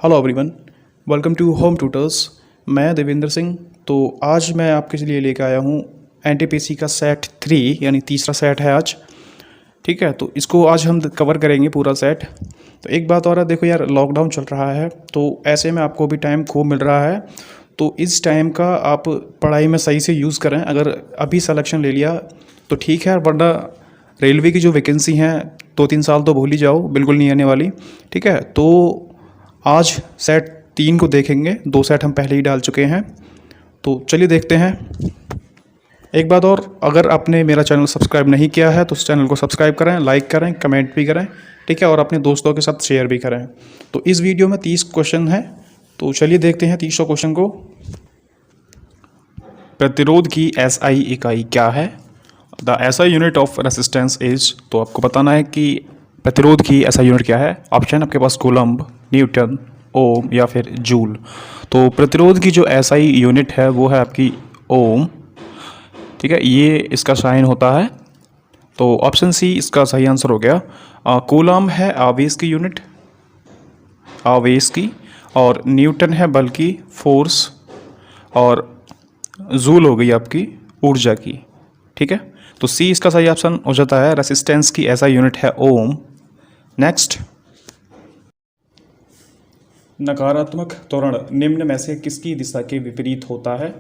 Hello everyone, welcome to home tutors. मैं देवेंद्र सिंह। तो आज मैं आपके लिए लेकर आया हूँ एनटीपीसी का सेट 3 यानी तीसरा सेट है आज। ठीक है, तो इसको आज हम कवर करेंगे पूरा सेट। तो एक बात और है, देखो यार, लॉकडाउन चल रहा है तो ऐसे में आपको भी टाइम खूब मिल रहा है। तो इस टाइम का आप पढ़ाई में सही से यूज़ करें। अगर अभी सिलेक्शन ले लिया तो ठीक है, वरना रेलवे की जो वैकेंसी हैं 2-3 साल तो भूल ही जाओ, बिल्कुल नहीं आने वाली। ठीक है, तो आज सेट 3 को देखेंगे। 2 सेट हम पहले ही डाल चुके हैं, तो चलिए देखते हैं। एक बात और, अगर आपने मेरा चैनल सब्सक्राइब नहीं किया है तो इस चैनल को सब्सक्राइब करें, लाइक करें, कमेंट भी करें। ठीक है, और अपने दोस्तों के साथ शेयर भी करें। तो इस वीडियो में 30 क्वेश्चन हैं, तो चलिए देखते हैं 30 क्वेश्चन को। प्रतिरोध की एसआई इकाई क्या है? The SI unit of resistance is. तो आपको बताना है कि प्रतिरोध की एसआई यूनिट क्या है। ऑप्शन आपके पास कूलम्ब, न्यूटन, ओम या फिर जूल। तो प्रतिरोध की जो एसआई यूनिट है वो है आपकी ओम। ठीक है, ये इसका साइन होता है। तो ऑप्शन सी इसका सही आंसर हो गया। कूलम्ब है आवेश की यूनिट, आवेश की, और न्यूटन है बल की, फोर्स, और जूल हो गई आपकी ऊर्जा की। ठीक है, तो सी इसका सही ऑप्शन हो जाता है। रेसिस्टेंस की एसआई यूनिट है ओम। नेक्स्ट, नकारात्मक त्वरण निम्न में से किसकी दिशा के विपरीत होता है?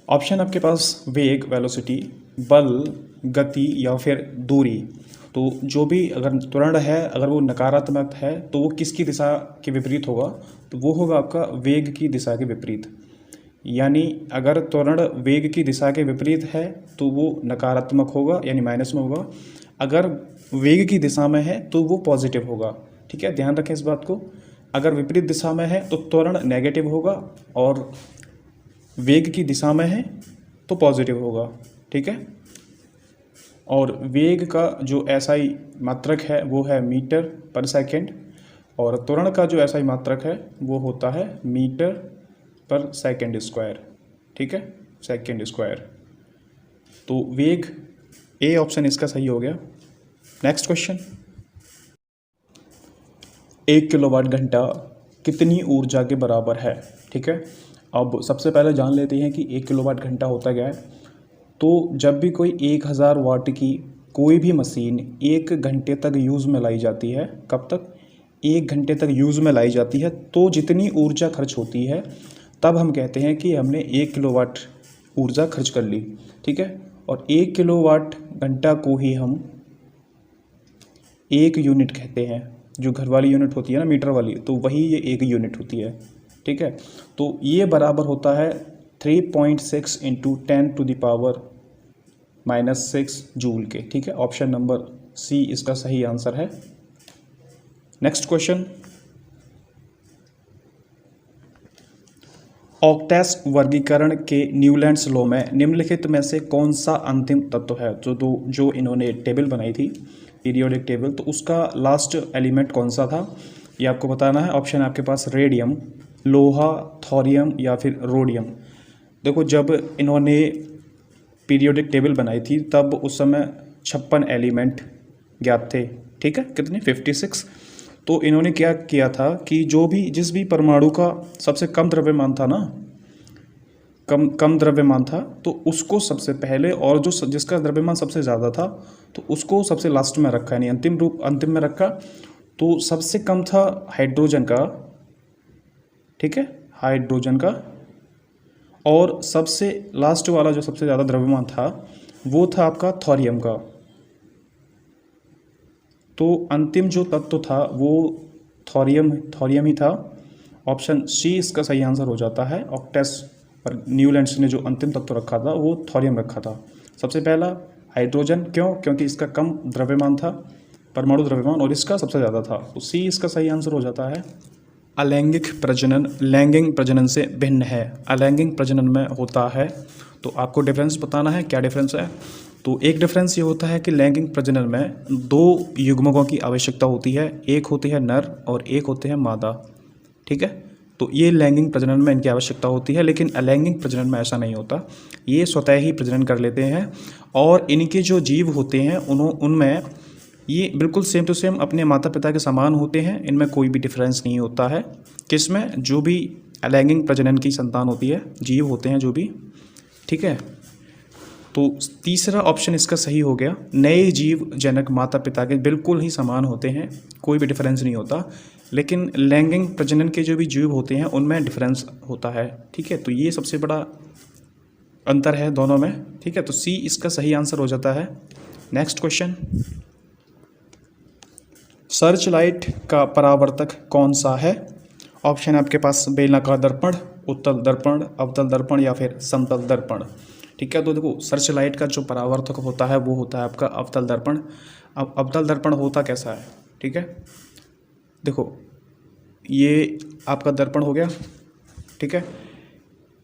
ऑप्शन आपके पास वेग, वेलोसिटी, बल, गति या फिर दूरी। तो जो भी अगर त्वरण है, अगर वो नकारात्मक है तो वो किसकी दिशा के विपरीत होगा? तो वो होगा आपका वेग की दिशा के विपरीत। यानी अगर त्वरण वेग की दिशा के विपरीत है तो वो नकारात्मक होगा, यानी माइनस में होगा। अगर वेग की दिशा में है तो वो पॉजिटिव होगा। ठीक है, ध्यान रखें इस बात को। अगर विपरीत दिशा में है तो त्वरण नेगेटिव होगा, और वेग की दिशा में है तो पॉजिटिव होगा। ठीक है, और वेग का जो एसआई मात्रक है वो है मीटर पर सेकेंड, और त्वरण का जो एसआई मात्रक है वो होता है मीटर पर सेकेंड स्क्वायर। ठीक है, सेकेंड स्क्वायर। तो वेग ए ऑप्शन इसका सही हो गया। नेक्स्ट क्वेश्चन, 1 किलोवाट घंटा कितनी ऊर्जा के बराबर है? ठीक है, अब सबसे पहले जान लेते हैं कि 1 किलोवाट घंटा होता क्या है। तो जब भी कोई 1000 वाट की कोई भी मशीन 1 घंटे तक यूज़ में लाई जाती है, कब तक? 1 घंटे तक यूज़ में लाई जाती है, तो जितनी ऊर्जा खर्च होती है तब हम कहते हैं कि हमने 1 किलोवाट ऊर्जा खर्च कर ली। ठीक है, और 1 किलोवाट घंटा को ही हम 1 यूनिट कहते हैं। जो घर वाली यूनिट होती है ना, मीटर वाली, तो वही ये 1 यूनिट होती है। ठीक है, तो ये बराबर होता है 3.6 इंटू 10⁻⁻6 जूल के। ठीक है, ऑप्शन नंबर सी इसका सही आंसर है। नेक्स्ट क्वेश्चन, ऑक्टेस वर्गीकरण के न्यूलैंड्स लॉ में निम्नलिखित में से कौन सा अंतिम तत्व है? जो इन्होंने टेबल बनाई थी, पीरियोडिक टेबल, तो उसका लास्ट एलिमेंट कौन सा था ये आपको बताना है। ऑप्शन आपके पास रेडियम, लोहा, थोरियम या फिर रोडियम। देखो, जब इन्होंने पीरियोडिक टेबल बनाई थी तब उस समय 56 एलिमेंट ज्ञात थे। ठीक है, कितने? 56। तो इन्होंने क्या किया था कि जिस भी परमाणु का सबसे कम द्रव्यमान था ना, कम द्रव्यमान था, तो उसको सबसे पहले, और जिसका द्रव्यमान सबसे ज़्यादा था तो उसको सबसे लास्ट में रखा, यानी अंतिम में रखा। तो सबसे कम था हाइड्रोजन का। ठीक है, हाइड्रोजन का, और सबसे लास्ट वाला जो सबसे ज़्यादा द्रव्यमान था वो था आपका थोरियम का। तो अंतिम जो तत्व था वो थोरियम ही था। ऑप्शन सी इसका सही आंसर हो जाता है। ऑक्टेस पर न्यूलैंड्स ने जो अंतिम तत्व रखा था वो थोरियम रखा था। सबसे पहला हाइड्रोजन, क्यों? क्योंकि इसका कम द्रव्यमान था, परमाणु द्रव्यमान, और इसका सबसे ज़्यादा था। तो सी इसका सही आंसर हो जाता है। अलैंगिक प्रजनन लैंगिक प्रजनन से भिन्न है। अलैंगिक प्रजनन में होता है, तो आपको डिफरेंस बताना है, क्या डिफरेंस है। तो एक डिफरेंस ये होता है कि लैंगिक प्रजनन में 2 युग्मकों की आवश्यकता होती है। एक होती है नर और एक होते हैं मादा। ठीक है, तो ये लैंगिक प्रजनन में इनकी आवश्यकता होती है, लेकिन अलैंगिक प्रजनन में ऐसा नहीं होता। ये स्वतः ही प्रजनन कर लेते हैं, और इनके जो जीव होते हैं उनमें ये बिल्कुल सेम टू सेम अपने माता पिता के समान होते हैं, इनमें कोई भी डिफरेंस नहीं होता है। किसमें? जो भी अलैंगिक प्रजनन की संतान होती है, जीव होते हैं जो भी, ठीक है। तो तीसरा ऑप्शन इसका सही हो गया। नए जीव जनक माता पिता के बिल्कुल ही समान होते हैं, कोई भी डिफरेंस नहीं होता, लेकिन लैंगिक प्रजनन के जो भी जीव होते हैं उनमें डिफरेंस होता है, ठीक है। तो ये सबसे बड़ा अंतर है दोनों में, ठीक है। तो सी इसका सही आंसर हो जाता है। नेक्स्ट क्वेश्चन, सर्च लाइट का परावर्तक कौन सा है? ऑप्शन है आपके पास बेलनाकार दर्पण, उत्तल दर्पण, अवतल दर्पण या फिर समतल दर्पण, ठीक है। तो देखो सर्च लाइट का जो परावर्तक होता है वो होता है आपका अवतल दर्पण। अब अवतल दर्पण होता कैसा है, ठीक है। देखो ये आपका दर्पण हो गया, ठीक है।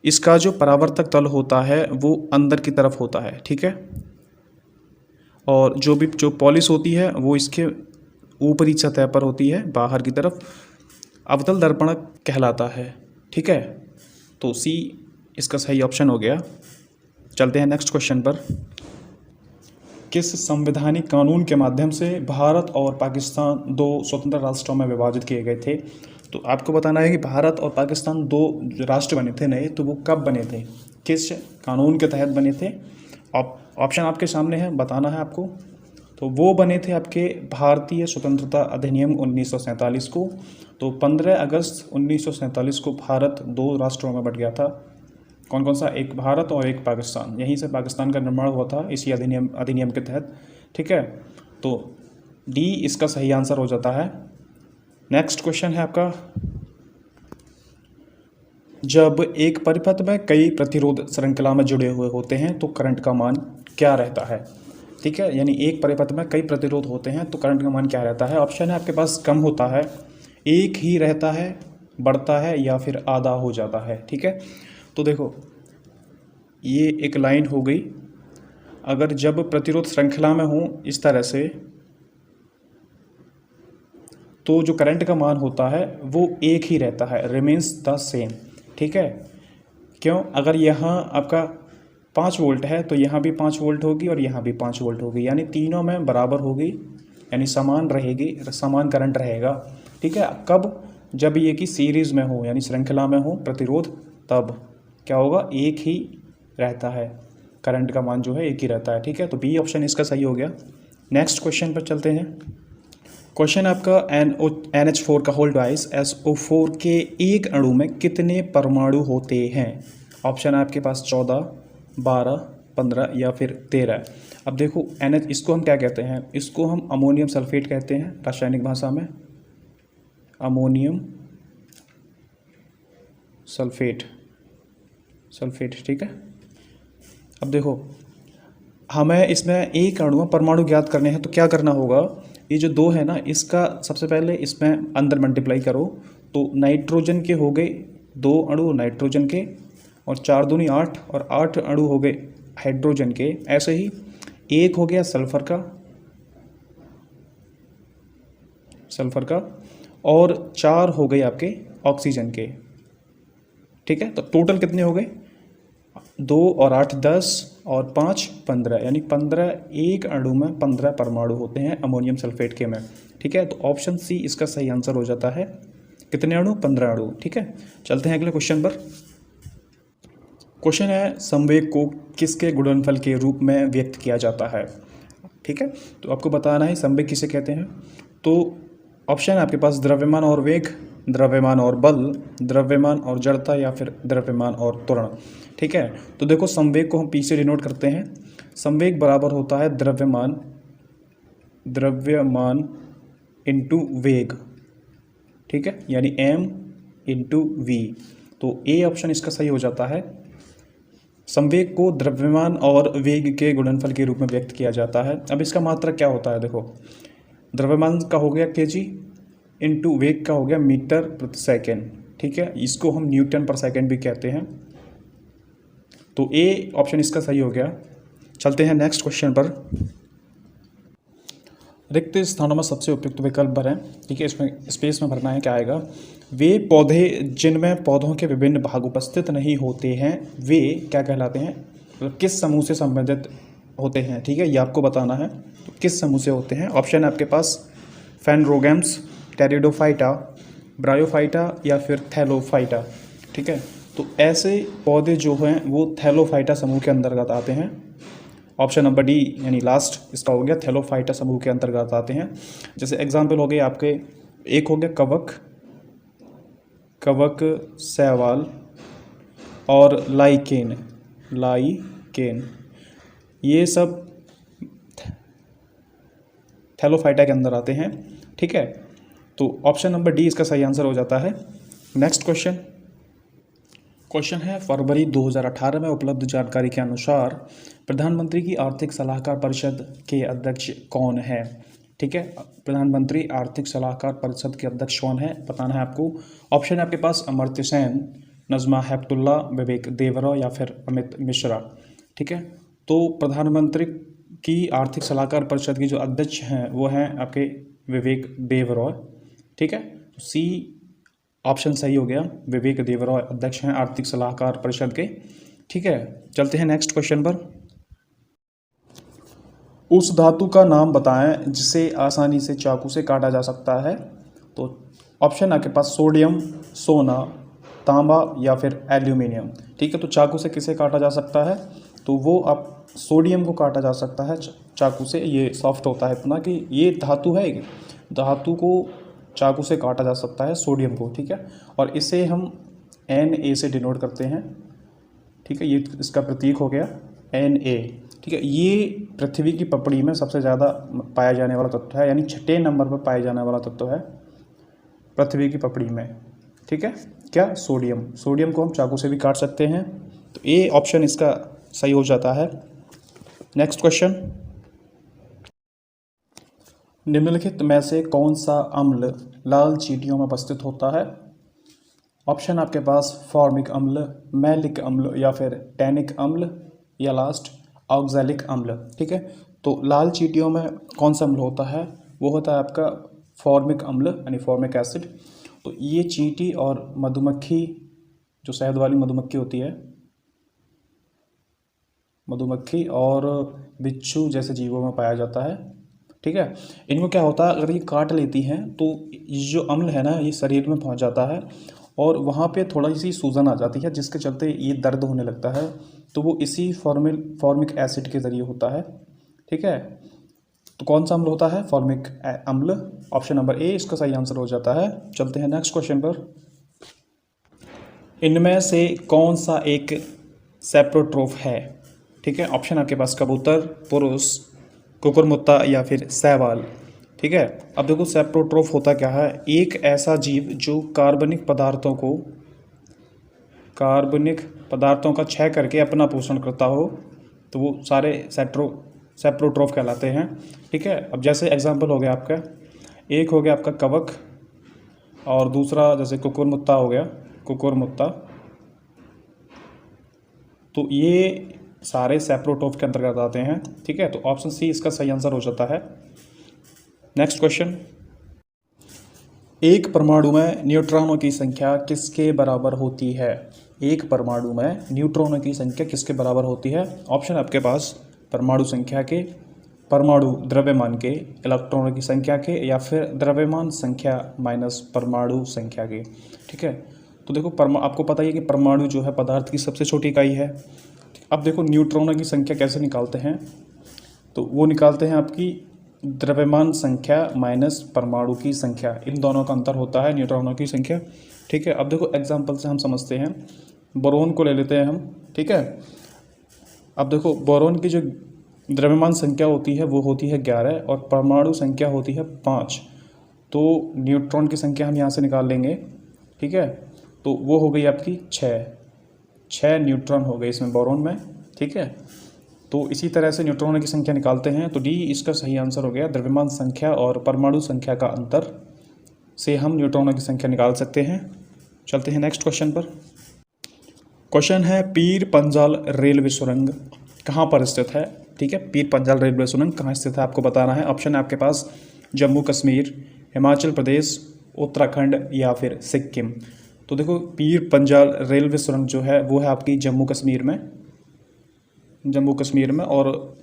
इसका जो परावर्तक तल होता है वो अंदर की तरफ होता है, ठीक है। और जो पॉलिश होती है वो इसके ऊपरी सतह पर होती है, बाहर की तरफ। अवतल दर्पण कहलाता है, ठीक है। तो सी इसका सही ऑप्शन हो गया। चलते हैं नेक्स्ट क्वेश्चन पर। किस संवैधानिक कानून के माध्यम से भारत और पाकिस्तान दो स्वतंत्र राष्ट्रों में विभाजित किए गए थे? तो आपको बताना है कि भारत और पाकिस्तान दो राष्ट्र बने थे नए, तो वो कब बने थे, किस कानून के तहत बने थे? ऑप्शन आपके सामने है, बताना है आपको। तो वो बने थे आपके भारतीय स्वतंत्रता अधिनियम 1947 को। तो 15 अगस्त 1947 को भारत दो राष्ट्रों में बट गया था। कौन कौन सा? एक भारत और एक पाकिस्तान। यहीं से पाकिस्तान का निर्माण हुआ था इसी अधिनियम के तहत, ठीक है। तो डी इसका सही आंसर हो जाता है। नेक्स्ट क्वेश्चन है आपका, जब एक परिपथ में कई प्रतिरोध श्रृंखला में जुड़े हुए होते हैं तो करंट का मान क्या रहता है, ठीक है। यानी एक परिपथ में कई प्रतिरोध होते हैं तो करंट का मान क्या रहता है? ऑप्शन है आपके पास कम होता है, एक ही रहता है, बढ़ता है या फिर आधा हो जाता है, ठीक है। तो देखो ये एक लाइन हो गई, अगर जब प्रतिरोध श्रृंखला में हो इस तरह से तो जो करंट का मान होता है वो एक ही रहता है, रिमेन्स द सेम, ठीक है। क्यों? अगर यहाँ आपका 5 वोल्ट है तो यहाँ भी 5 वोल्ट होगी और यहाँ भी 5 वोल्ट होगी, यानी तीनों में बराबर होगी, यानी समान रहेगी, समान करंट रहेगा, ठीक है। कब? जब ये कि सीरीज़ में हो यानी श्रृंखला में हो प्रतिरोध, तब क्या होगा? एक ही रहता है, करंट का मान जो है एक ही रहता है, ठीक है। तो बी ऑप्शन इसका सही हो गया। नेक्स्ट क्वेश्चन पर चलते हैं। क्वेश्चन आपका NH4 का होल ट्वाइस SO4 के एक अणु में कितने परमाणु होते हैं? ऑप्शन है आपके पास 14, 12, 15 या फिर 13। अब देखो NH इसको हम क्या कहते हैं? इसको हम अमोनियम सल्फेट कहते हैं रासायनिक भाषा में, अमोनियम सल्फेट, ठीक है। अब देखो हमें इसमें एक अणु में परमाणु ज्ञात करने हैं तो क्या करना होगा? ये जो दो है ना, इसका सबसे पहले इसमें अंदर मल्टीप्लाई करो, तो नाइट्रोजन के हो गए 2 अणु नाइट्रोजन के, और 4 दूनी 8, और 8 अणु हो गए हाइड्रोजन के। ऐसे ही एक हो गया सल्फर का, और 4 हो गए आपके ऑक्सीजन के, ठीक है। तो टोटल कितने हो गए? 2 और 8 10 और 5 15, यानी 15, एक अणु में 15 परमाणु होते हैं अमोनियम सल्फेट के में, ठीक है। तो ऑप्शन सी इसका सही आंसर हो जाता है। कितने अणु? 15 अणु, ठीक है। चलते हैं अगले क्वेश्चन पर। क्वेश्चन है संवेग को किसके गुणनफल के रूप में व्यक्त किया जाता है, ठीक है। तो आपको बताना है संवेग किसे कहते हैं। तो ऑप्शन है आपके पास द्रव्यमान और वेग, द्रव्यमान और बल, द्रव्यमान और जड़ता या फिर द्रव्यमान और त्वरण, ठीक है। तो देखो संवेग को हम पी से डिनोट करते हैं। संवेग बराबर होता है द्रव्यमान इंटू वेग, ठीक है, यानी m इंटू वी। तो ए ऑप्शन इसका सही हो जाता है। संवेग को द्रव्यमान और वेग के गुणनफल के रूप में व्यक्त किया जाता है। अब इसका मात्रक क्या होता है? देखो द्रव्यमान का हो गया kg इंटू वेग का हो गया मीटर प्रति सेकेंड, ठीक है। इसको हम न्यूटन पर सेकेंड भी कहते हैं। तो ए ऑप्शन इसका सही हो गया। चलते हैं नेक्स्ट क्वेश्चन पर। रिक्त स्थानों में सबसे उपयुक्त विकल्प भरें, ठीक है। इसमें स्पेस में भरना है, क्या आएगा? वे पौधे जिनमें पौधों के विभिन्न भाग उपस्थित नहीं होते हैं वे क्या कहलाते हैं? मतलब किस समूह से संबंधित होते हैं, ठीक है, ये आपको बताना है। तो किस समूह से होते हैं? ऑप्शन है आपके पास फैनरोगैम्स, टेरिडोफाइटा, ब्रायोफाइटा या फिर थैलोफाइटा, ठीक है। तो ऐसे पौधे जो हैं वो थैलोफाइटा समूह के अंतर्गत आते हैं। ऑप्शन नंबर डी यानी लास्ट इसका हो गया, थैलोफाइटा समूह के अंतर्गत आते हैं। जैसे एग्जाम्पल हो गए आपके, एक हो गया कवक, शैवाल और लाइकेन, ये सब थैलोफाइटा के अंदर आते हैं, ठीक है। तो ऑप्शन नंबर डी इसका सही आंसर हो जाता है। नेक्स्ट क्वेश्चन है, फरवरी 2018 में उपलब्ध जानकारी के अनुसार प्रधानमंत्री की आर्थिक सलाहकार परिषद के अध्यक्ष कौन है? ठीक है, प्रधानमंत्री आर्थिक सलाहकार परिषद के अध्यक्ष कौन है बताना है आपको। ऑप्शन है आपके पास अमर्त्य सेन, नजमा हेपतुल्ला, विवेक देवरॉय या फिर अमित मिश्रा, ठीक है। तो प्रधानमंत्री की आर्थिक सलाहकार परिषद की जो अध्यक्ष हैं वो हैं आपके विवेक देवरॉय, ठीक है। तो सी ऑप्शन सही हो गया, विवेक देवरॉय अध्यक्ष हैं आर्थिक सलाहकार परिषद के, ठीक है। चलते हैं नेक्स्ट क्वेश्चन पर। उस धातु का नाम बताएं जिसे आसानी से चाकू से काटा जा सकता है। तो ऑप्शन आपके पास सोडियम, सोना, तांबा या फिर एल्यूमिनियम, ठीक है। तो चाकू से किसे काटा जा सकता है? तो वो आप सोडियम को काटा जा सकता है चाकू से। ये सॉफ्ट होता है इतना कि ये धातु है, धातु को चाकू से काटा जा सकता है, सोडियम को, ठीक है। और इसे हम Na से डिनोट करते हैं, ठीक है। ये इसका प्रतीक हो गया Na, ठीक है। ये पृथ्वी की पपड़ी में सबसे ज़्यादा पाया जाने वाला तत्व है, यानी 6ठे नंबर पर पाया जाने वाला तत्व है पृथ्वी की पपड़ी में, ठीक है। क्या? सोडियम को हम चाकू से भी काट सकते हैं। तो ए ऑप्शन इसका सही हो जाता है। नेक्स्ट क्वेश्चन, निम्नलिखित में से कौन सा अम्ल लाल चींटियों में उपस्थित होता है? ऑप्शन आपके पास फॉर्मिक अम्ल, मैलिक अम्ल या फिर टैनिक अम्ल या लास्ट ऑक्सैलिक अम्ल, ठीक है। तो लाल चींटियों में कौन सा अम्ल होता है? वो होता है आपका फॉर्मिक अम्ल यानी फॉर्मिक एसिड। तो ये चींटी और मधुमक्खी, जो शहद वाली मधुमक्खी होती है, मधुमक्खी और बिच्छू जैसे जीवों में पाया जाता है, ठीक है। इनको क्या होता है, अगर ये काट लेती हैं तो ये जो अम्ल है ना ये शरीर में पहुंच जाता है और वहाँ पे थोड़ी सी सूजन आ जाती है, जिसके चलते ये दर्द होने लगता है। तो वो इसी फॉर्मिक एसिड के ज़रिए होता है, ठीक है। तो कौन सा अम्ल होता है? फॉर्मिक अम्ल। ऑप्शन नंबर ए इसका सही आंसर हो जाता है। चलते हैं नेक्स्ट क्वेश्चन पर। इनमें से कौन सा एक सेप्रोट्रोफ है? ठीक है, ऑप्शन आपके पास कबूतर, पुरुष, कुकुरमुत्ता या फिर शैवाल, ठीक है। अब देखो सेप्रोट्रोफ होता क्या है, एक ऐसा जीव जो कार्बनिक पदार्थों का क्षय करके अपना पोषण करता हो, तो वो सारे सेप्रोट्रोफ कहलाते हैं, ठीक है। अब जैसे एग्जांपल हो गया आपका, एक हो गया आपका कवक और दूसरा जैसे कुकुरमुत्ता हो गया, कुकुरमुत्ता। तो ये सारे सेप्रोट्रोफ के अंतर्गत आते हैं, ठीक है। तो ऑप्शन सी इसका सही आंसर हो जाता है। नेक्स्ट क्वेश्चन, एक परमाणु में न्यूट्रॉनों की संख्या किसके बराबर होती है? एक परमाणु में न्यूट्रॉनों की संख्या किसके बराबर होती है? ऑप्शन आपके पास परमाणु संख्या के, परमाणु द्रव्यमान के, इलेक्ट्रॉनों की संख्या के या फिर द्रव्यमान संख्या माइनस परमाणु संख्या के, ठीक है। तो देखो आपको पता ही है कि परमाणु जो है पदार्थ की सबसे छोटी इकाई है। अब देखो न्यूट्रॉनों की संख्या कैसे निकालते हैं, तो वो निकालते हैं आपकी द्रव्यमान संख्या माइनस परमाणु की संख्या, इन दोनों का अंतर होता है न्यूट्रॉनों की संख्या, ठीक है। अब देखो एग्जांपल से हम समझते हैं, बोरोन को ले लेते हैं हम, ठीक है। अब देखो बोरोन की जो द्रव्यमान संख्या होती है वो होती है 11 और परमाणु संख्या होती है 5। तो न्यूट्रॉन की संख्या हम यहाँ से निकाल लेंगे, ठीक है। तो वो हो गई आपकी 6 न्यूट्रॉन हो गए इसमें बोरोन में, ठीक है। तो इसी तरह से न्यूट्रॉनों की संख्या निकालते हैं, तो डी इसका सही आंसर हो गया। द्रव्यमान संख्या और परमाणु संख्या का अंतर से हम न्यूट्रॉनों की संख्या निकाल सकते हैं। चलते हैं नेक्स्ट क्वेश्चन पर। क्वेश्चन है, पीर पंजाल रेलवे सुरंग कहाँ पर स्थित है? ठीक है, पीर पंजाल रेलवे सुरंग कहाँ स्थित है आपको बताना है। ऑप्शन है आपके पास जम्मू कश्मीर, हिमाचल प्रदेश, उत्तराखंड या फिर सिक्किम। तो देखो पीर पंजाल रेलवे सुरंग जो है वो है आपकी जम्मू कश्मीर में, और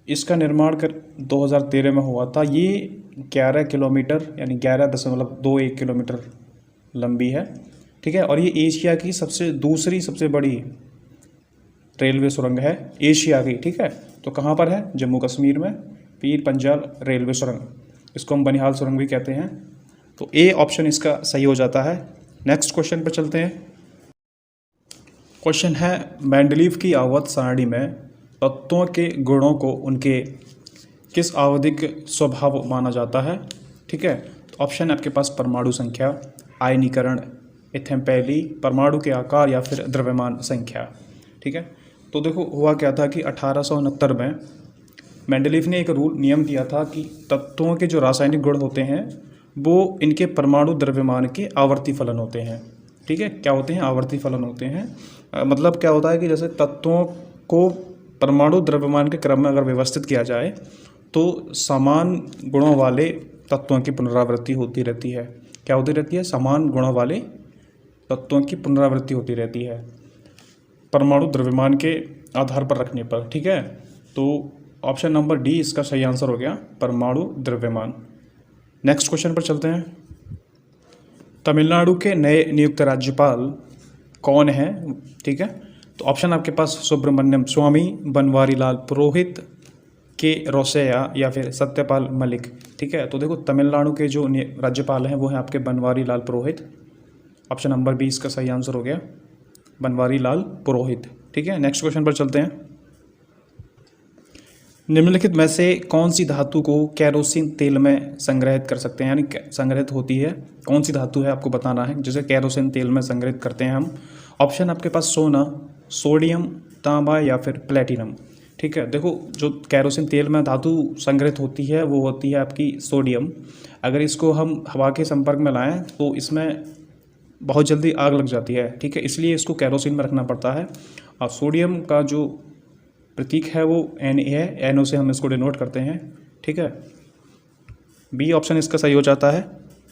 इसका निर्माण कर 2013 में हुआ था। ये 11 किलोमीटर यानी 11.21 किलोमीटर लंबी है, ठीक है। और ये एशिया की दूसरी सबसे बड़ी रेलवे सुरंग है एशिया की, ठीक है। तो कहाँ पर है? जम्मू कश्मीर में पीर पंजाल रेलवे सुरंग, इसको हम बनिहाल सुरंग भी कहते हैं। तो ए ऑप्शन इसका सही हो जाता है। नेक्स्ट क्वेश्चन पर चलते हैं। क्वेश्चन है, मेंडलीव की आवर्त सारणी में तत्वों के गुणों को उनके किस आवधिक स्वभाव माना जाता है, ठीक है। तो ऑप्शन है आपके पास परमाणु संख्या, आयनीकरण, एथेम्पैली, परमाणु के आकार या फिर द्रव्यमान संख्या, ठीक है। तो देखो हुआ क्या था कि 1869 में मेंडलीव ने एक नियम दिया था कि तत्वों के जो रासायनिक गुण होते हैं वो इनके परमाणु द्रव्यमान के आवर्ती फलन होते हैं, ठीक है। क्या होते हैं? आवर्ती फलन होते हैं। मतलब क्या होता है कि जैसे तत्वों को परमाणु द्रव्यमान के क्रम में अगर व्यवस्थित किया जाए तो समान गुणों वाले तत्वों की पुनरावृत्ति होती रहती है। क्या होती रहती है? समान गुणों वाले तत्वों की पुनरावृत्ति होती रहती है परमाणु द्रव्यमान के आधार पर रखने पर, ठीक है। तो ऑप्शन नंबर डी इसका सही आंसर हो गया, परमाणु द्रव्यमान। नेक्स्ट क्वेश्चन पर चलते हैं। तमिलनाडु के नए नियुक्त राज्यपाल कौन हैं, ठीक है। तो ऑप्शन आपके पास सुब्रमण्यम स्वामी, बनवारी लाल पुरोहित, के रोसैया या फिर सत्यपाल मलिक, ठीक है। तो देखो तमिलनाडु के जो राज्यपाल हैं वो हैं आपके बनवारी लाल पुरोहित। ऑप्शन नंबर बी इसका सही आंसर हो गया, बनवारी लाल पुरोहित, ठीक है। नेक्स्ट क्वेश्चन पर चलते हैं। निम्नलिखित में से कौन सी धातु को कैरोसिन तेल में संग्रहित कर सकते हैं, यानी संग्रहित होती है? कौन सी धातु है आपको बताना है जिसे कैरोसिन तेल में संग्रहित करते हैं हम। ऑप्शन आपके पास सोना, सोडियम, तांबा या फिर प्लेटिनम, ठीक है। देखो जो कैरोसिन तेल में धातु संग्रहित होती है वो होती है आपकी सोडियम। अगर इसको हम हवा के संपर्क में लाएं तो इसमें बहुत जल्दी आग लग जाती है, ठीक है। इसलिए इसको कैरोसिन में रखना पड़ता है। और सोडियम का जो प्रतीक है वो Na है, NO से हम इसको डिनोट करते हैं, ठीक है। बी ऑप्शन इसका सही हो जाता है।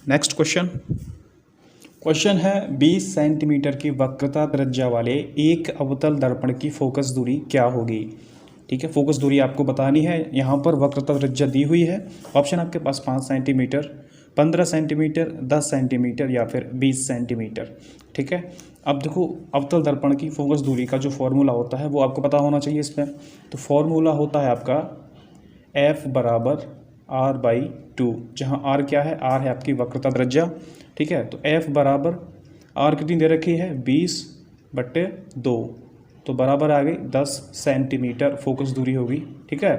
नेक्स्ट क्वेश्चन है 20 सेंटीमीटर की वक्रता त्रिज्या वाले एक अवतल दर्पण की फोकस दूरी क्या होगी, ठीक है। फोकस दूरी आपको बतानी है। यहाँ पर वक्रता त्रिज्या दी हुई है। ऑप्शन आपके पास 5 सेंटीमीटर, 15 सेंटीमीटर, 10 सेंटीमीटर या फिर 20 सेंटीमीटर, ठीक है। अब देखो अवतल दर्पण की फोकस दूरी का जो फॉर्मूला होता है वो आपको पता होना चाहिए इसमें। तो फॉर्मूला होता है आपका F बराबर R/2, जहाँ R क्या है? R है आपकी वक्रता त्रिज्या, ठीक है। तो F बराबर R कितनी दे रखी है? 20/2, तो बराबर आ गई 10 सेंटीमीटर फोकस दूरी होगी, ठीक है।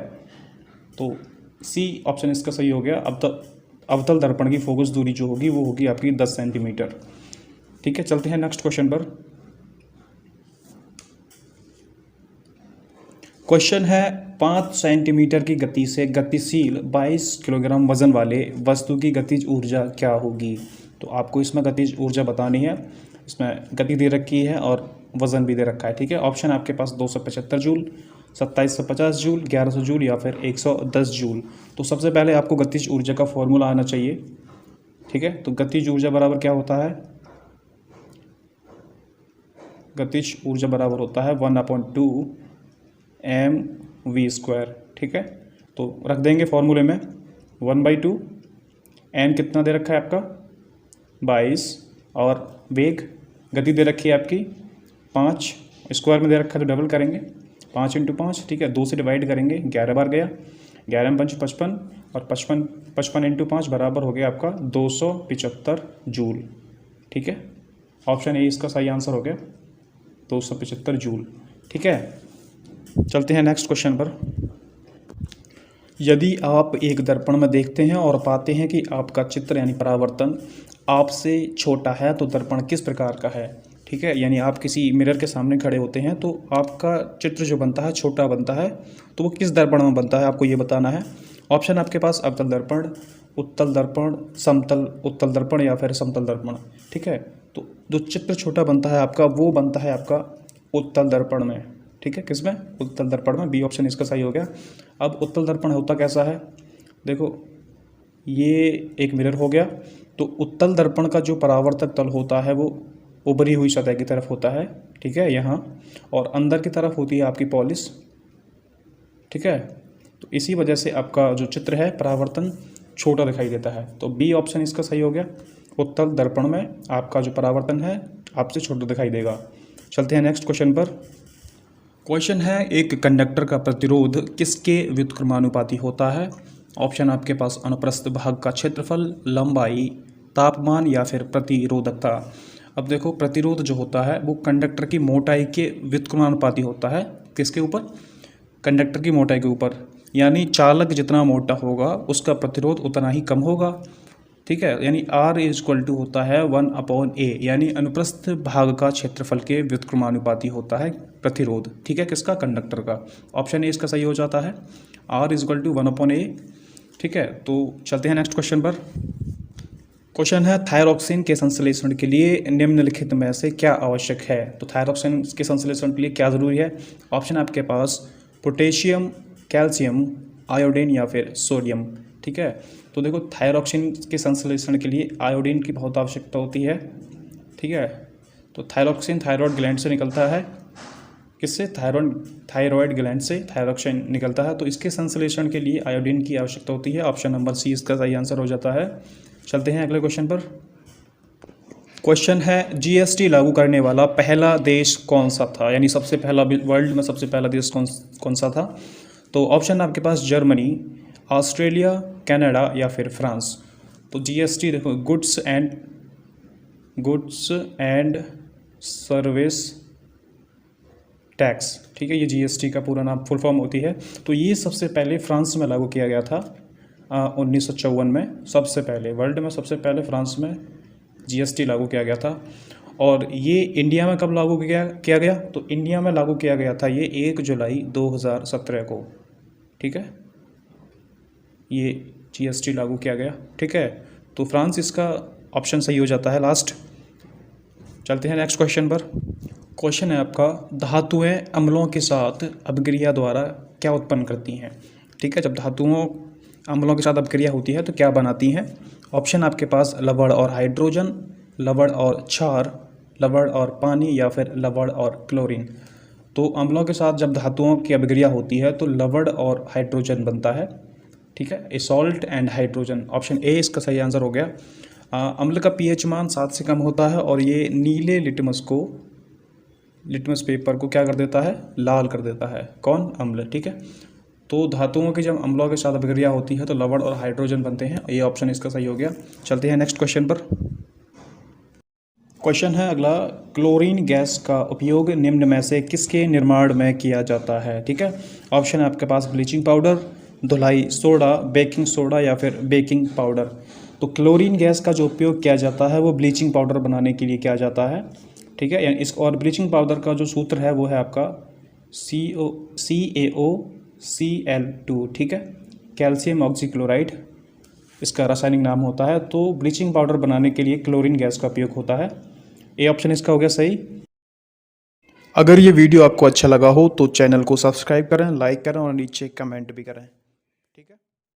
तो सी ऑप्शन इसका सही हो गया। अब अवतल दर्पण की फोकस दूरी जो होगी वो होगी आपकी 10 सेंटीमीटर, ठीक है। चलते हैं नेक्स्ट क्वेश्चन पर। क्वेश्चन है 5 सेंटीमीटर की गति से गतिशील 22 किलोग्राम वजन वाले वस्तु की गतिज ऊर्जा क्या होगी। तो आपको इसमें गतिज ऊर्जा बतानी है। इसमें गति दे रखी है और वजन भी दे रखा है, ठीक है। ऑप्शन आपके पास 275 जूल, 2750 जूल, 1100 जूल या फिर 110 जूल। तो सबसे पहले आपको गतिज ऊर्जा का फॉर्मूला आना चाहिए, ठीक है। तो गतिज ऊर्जा बराबर क्या होता है? गतिज ऊर्जा बराबर होता है 1/2 mv², ठीक है। तो रख देंगे फॉर्मूले में 1/2, n कितना दे रखा है आपका 22, और वेग गति दे रखी है आपकी 5, स्क्वायर में दे रखा है तो डबल करेंगे 5 × 5, ठीक है। 2 से डिवाइड करेंगे 11 बार गया, 11 में 5 55 और 55 × 5 बराबर हो गया आपका 275 जूल, ठीक है। ऑप्शन ए इसका सही आंसर हो गया 275 जूल, ठीक है। चलते हैं नेक्स्ट क्वेश्चन पर। यदि आप एक दर्पण में देखते हैं और पाते हैं कि आपका चित्र यानी परावर्तन आपसे छोटा है तो दर्पण किस प्रकार का है, ठीक है। यानी आप किसी मिरर के सामने खड़े होते हैं तो आपका चित्र जो बनता है छोटा बनता है, तो वो किस दर्पण में बनता है आपको ये बताना है। ऑप्शन आपके पास अवतल दर्पण, उत्तल दर्पण, समतल उत्तल दर्पण या फिर समतल दर्पण, ठीक है। तो जो चित्र छोटा बनता है आपका वो बनता है आपका उत्तल दर्पण में, ठीक है। किसमें? उत्तल दर्पण में। बी ऑप्शन इसका सही हो गया। अब उत्तल दर्पण होता कैसा है? देखो ये एक मिरर हो गया, तो उत्तल दर्पण का जो परावर्तक तल होता है वो उभरी हुई सतह की तरफ होता है, ठीक है, यहाँ, और अंदर की तरफ होती है आपकी पॉलिश, ठीक है। तो इसी वजह से आपका जो चित्र है परावर्तन छोटा दिखाई देता है। तो बी ऑप्शन इसका सही हो गया। उत्तल दर्पण में आपका जो परावर्तन है आपसे छोटा दिखाई देगा। चलते हैं नेक्स्ट क्वेश्चन पर। क्वेश्चन है एक कंडक्टर का प्रतिरोध किसके व्युत्क्रमानुपाती होता है। ऑप्शन आपके पास अनुप्रस्थ भाग का क्षेत्रफल, लंबाई, तापमान या फिर प्रतिरोधकता। अब देखो प्रतिरोध जो होता है वो कंडक्टर की मोटाई के व्युत्क्रमानुपाती होता है। किसके ऊपर? कंडक्टर की मोटाई के ऊपर। यानी चालक जितना मोटा होगा उसका प्रतिरोध उतना ही कम होगा। ठीक है, यानी R = होता है 1/A, यानी अनुप्रस्थ भाग का क्षेत्रफल के व्युत्क्रमानुपाती होता है प्रतिरोध। ठीक है, किसका? कंडक्टर का। ऑप्शन ए इसका सही हो जाता है, R = 1/A। ठीक है, तो चलते हैं नेक्स्ट क्वेश्चन पर। क्वेश्चन है थायरॉक्सिन के संश्लेषण के लिए निम्नलिखित में से क्या आवश्यक है। तो थायरॉक्सिन के संश्लेषण के लिए क्या ज़रूरी है? ऑप्शन आपके पास पोटेशियम, कैल्शियम, आयोडीन या फिर सोडियम। ठीक है, तो देखो थायरॉक्सिन के संश्लेषण के लिए आयोडीन की बहुत आवश्यकता होती है। ठीक है, तो थायरॉक्सिन थायरॉयड ग्लैंड से निकलता है। किससे? थायरॉयड ग्लैंड से थायरॉक्सिन निकलता है। तो इसके संश्लेषण के लिए आयोडीन की आवश्यकता होती है। ऑप्शन नंबर सी इसका सही आंसर हो जाता है। चलते हैं अगले क्वेश्चन पर। क्वेश्चन है जीएसटी लागू करने वाला पहला देश कौन सा था, यानी सबसे पहला वर्ल्ड में सबसे पहला देश कौन सा था। तो ऑप्शन आपके पास जर्मनी, ऑस्ट्रेलिया, कनाडा या फिर फ्रांस। तो जीएसटी देखो गुड्स एंड सर्विस टैक्स। ठीक है, ये जीएसटी का पूरा नाम फुल फॉर्म होती है। तो ये सबसे पहले फ्रांस में लागू किया गया था 1954 में। सबसे पहले वर्ल्ड में सबसे पहले फ्रांस में जीएसटी लागू किया गया था। और ये इंडिया में कब लागू किया गया? तो इंडिया में लागू किया गया था ये 1 जुलाई 2017 को। ठीक है, ये जीएसटी लागू किया गया। ठीक है, तो फ्रांस इसका ऑप्शन सही हो जाता है लास्ट। चलते हैं नेक्स्ट क्वेश्चन पर। क्वेश्चन है आपका धातुएं अम्लों के साथ अपक्रिया द्वारा क्या उत्पन्न करती हैं। ठीक है, जब धातुओं अम्लों के साथ अपक्रिया होती है तो क्या बनाती हैं। ऑप्शन आपके पास लवण और हाइड्रोजन, लवण और क्षार, लवण और पानी या फिर लवण और क्लोरीन। तो अम्लों के साथ जब धातुओं की अपक्रिया होती है तो लवण और हाइड्रोजन बनता है। ठीक है, ए salt and hydrogen. Option A इसका सही आंसर हो गया। अम्ल का पीएच मान 7 से कम होता है और ये नीले लिटमस पेपर को क्या कर देता है? लाल कर देता है। कौन? अम्ल। ठीक है, तो धातुओं की जब अम्लों के साथ अपक्रिया होती है तो लवण और हाइड्रोजन बनते हैं। ये ऑप्शन इसका सही हो गया। चलते हैं नेक्स्ट क्वेश्चन पर। क्वेश्चन है अगला, क्लोरीन गैस का उपयोग निम्न में से किसके निर्माण में किया जाता है। ठीक है, ऑप्शन है आपके पास ब्लीचिंग पाउडर, धुलाई सोडा, बेकिंग सोडा या फिर बेकिंग पाउडर। तो क्लोरीन गैस का जो उपयोग किया जाता है वो ब्लीचिंग पाउडर बनाने के लिए किया जाता है। ठीक है, यानी इस और ब्लीचिंग पाउडर का जो सूत्र है वो है आपका CaOCl2। ठीक है, कैल्शियम ऑक्सीक्लोराइड इसका रासायनिक नाम होता है। तो ब्लीचिंग पाउडर बनाने के लिए क्लोरीन गैस का उपयोग होता है। ए ऑप्शन इसका हो गया सही। अगर ये वीडियो आपको अच्छा लगा हो तो चैनल को सब्सक्राइब करें, लाइक करें और नीचे कमेंट भी करें। ठीक है।